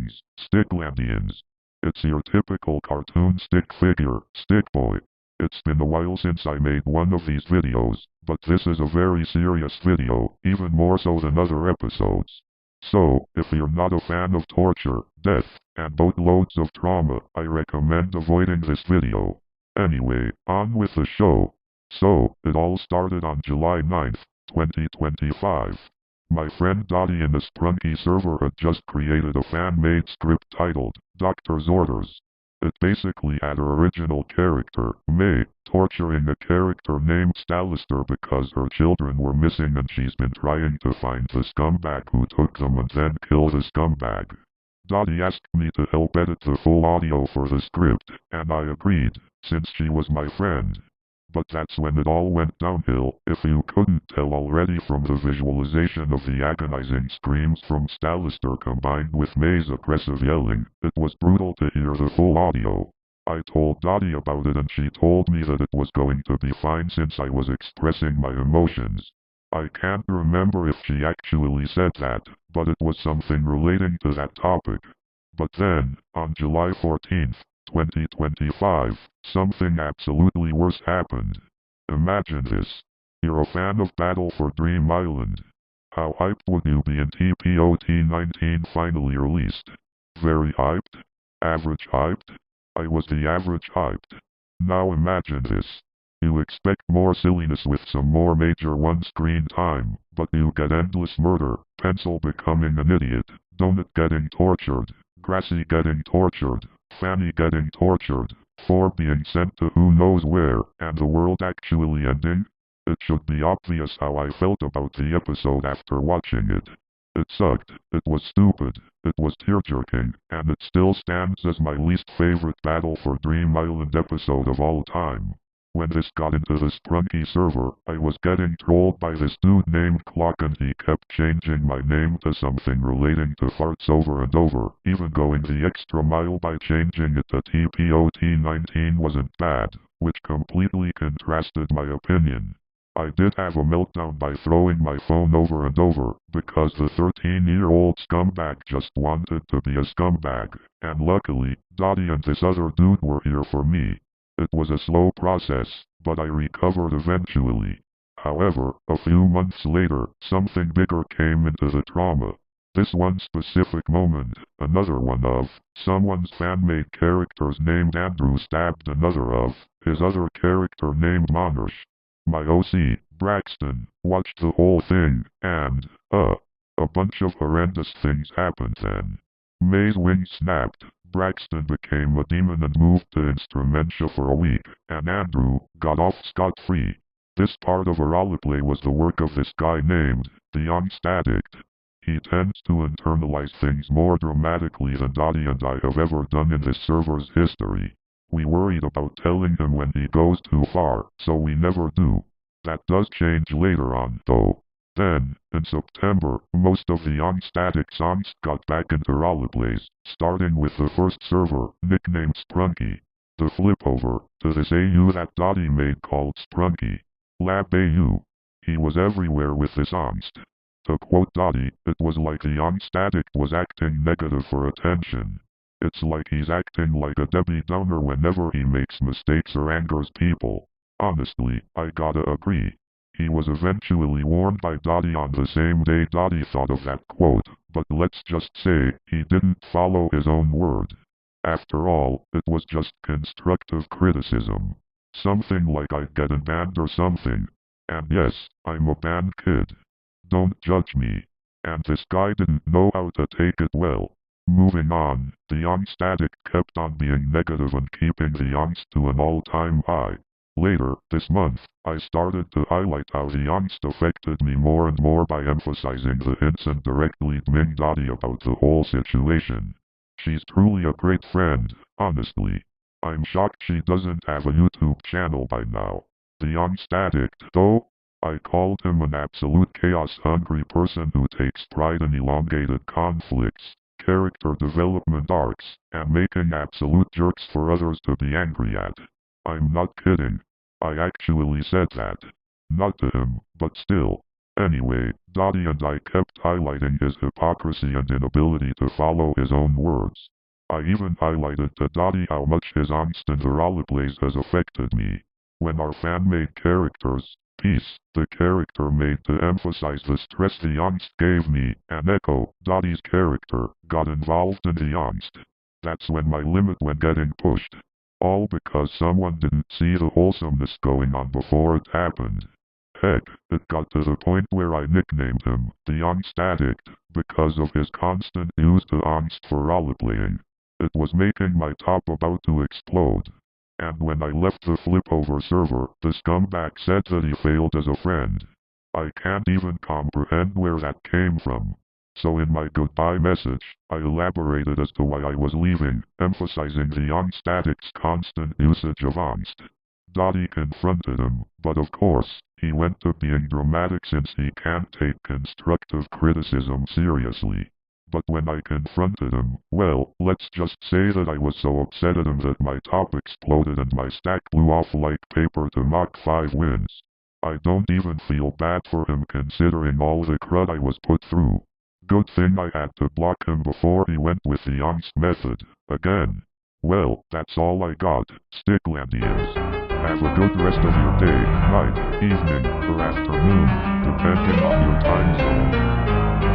Greetings, Sticklandians. It's your typical cartoon stick figure, StickBoy. It's been a while since I made one of these videos, but this is a very serious video, even more so than other episodes. So, if you're not a fan of torture, death, and boatloads of trauma, I recommend avoiding this video. Anyway, on with the show. So, it all started on July 9th, 2025. My friend Dottie in the Sprunky server had just created a fan-made script titled, Doctor's Orders. It basically had her original character, May, torturing a character named Stalister because her children were missing and she's been trying to find the scumbag who took them and then kill the scumbag. Dottie asked me to help edit the full audio for the script, and I agreed, since she was my friend. But that's when it all went downhill, if you couldn't tell already from the visualization of the agonizing screams from Stalister combined with May's aggressive yelling. It was brutal to hear the full audio. I told Dottie about it and she told me that it was going to be fine since I was expressing my emotions. I can't remember if she actually said that, but it was something relating to that topic. But then, on July 14th, 2025, something absolutely worse happened. Imagine this. You're a fan of Battle for Dream Island. How hyped would you be in TPOT 19 finally released? Very hyped? Average hyped? I was the average hyped. Now imagine this. You expect more silliness with some more major one-screen time, but you get endless murder, Pencil becoming an idiot, Donut getting tortured, Grassy getting tortured, Fanny getting tortured, Thor being sent to who knows where, and the world actually ending? It should be obvious how I felt about the episode after watching it. It sucked, it was stupid, it was tear-jerking, and it still stands as my least favorite Battle for Dream Island episode of all time. When this got into the Sprunky server, I was getting trolled by this dude named Clock and he kept changing my name to something relating to farts over and over, even going the extra mile by changing it to TPOT 19 wasn't bad, which completely contrasted my opinion. I did have a meltdown by throwing my phone over and over, because the 13-year-old scumbag just wanted to be a scumbag, and luckily, Dottie and this other dude were here for me. It was a slow process, but I recovered eventually. However, a few months later, something bigger came into the trauma. This one specific moment, another one of, someone's fan-made characters named Andrew stabbed another of, his other character named Monash. My OC, Braxton, watched the whole thing, and, a bunch of horrendous things happened then. May's wing snapped, Braxton became a demon and moved to Instrumentia for a week, and Andrew got off scot-free. This part of a roleplay was the work of this guy named the Youngst Addict. He tends to internalize things more dramatically than Dottie and I have ever done in this server's history. We worried about telling him when he goes too far, so we never do. That does change later on, though. Then, in September, most of the Youngst Addict songs got back into roleplays, starting with the first server, nicknamed Sprunky. The flip-over, to this AU that Dottie made called Sprunky. Lab AU. He was everywhere with this angst. To quote Dottie, it was like the Youngst Addict was acting negative for attention. It's like he's acting like a Debbie Downer whenever he makes mistakes or angers people. Honestly, I gotta agree. He was eventually warned by Dottie on the same day Dottie thought of that quote, but let's just say, he didn't follow his own word. After all, it was just constructive criticism. Something like I'd get banned or something. And yes, I'm a banned kid. Don't judge me. And this guy didn't know how to take it well. Moving on, the Youngst Addict kept on being negative and keeping the angst to an all-time high. Later, this month, I started to highlight how the angst affected me more and more by emphasizing the hints and directly dming Dottie about the whole situation. She's truly a great friend, honestly. I'm shocked she doesn't have a YouTube channel by now. The Youngst Addict, though? I called him an absolute chaos-hungry person who takes pride in elongated conflicts, character development arcs, and making absolute jerks for others to be angry at. I'm not kidding. I actually said that. Not to him, but still. Anyway, Dottie and I kept highlighting his hypocrisy and inability to follow his own words. I even highlighted to Dottie how much his angst in the roleplays has affected me. When our fan-made characters, Peace, the character made to emphasize the stress the angst gave me, and Echo, Dottie's character, got involved in the angst. That's when my limit went getting pushed. All because someone didn't see the wholesomeness going on before it happened. Heck, it got to the point where I nicknamed him the Angst Addict because of his constant use to angst for roleplaying. It was making my top about to explode. And when I left the Flipover server, the scumbag said that he failed as a friend. I can't even comprehend where that came from. So in my goodbye message, I elaborated as to why I was leaving, emphasizing the Angst Addict's constant usage of angst. Dottie confronted him, but of course, he went to being dramatic since he can't take constructive criticism seriously. But when I confronted him, well, let's just say that I was so upset at him that my top exploded and my stack blew off like paper to Mach 5 wins. I don't even feel bad for him considering all the crud I was put through. Good thing I had to block him before he went with the angst method, again. Well, that's all I got, Sticklandians. Have a good rest of your day, night, evening, or afternoon, depending on your time zone.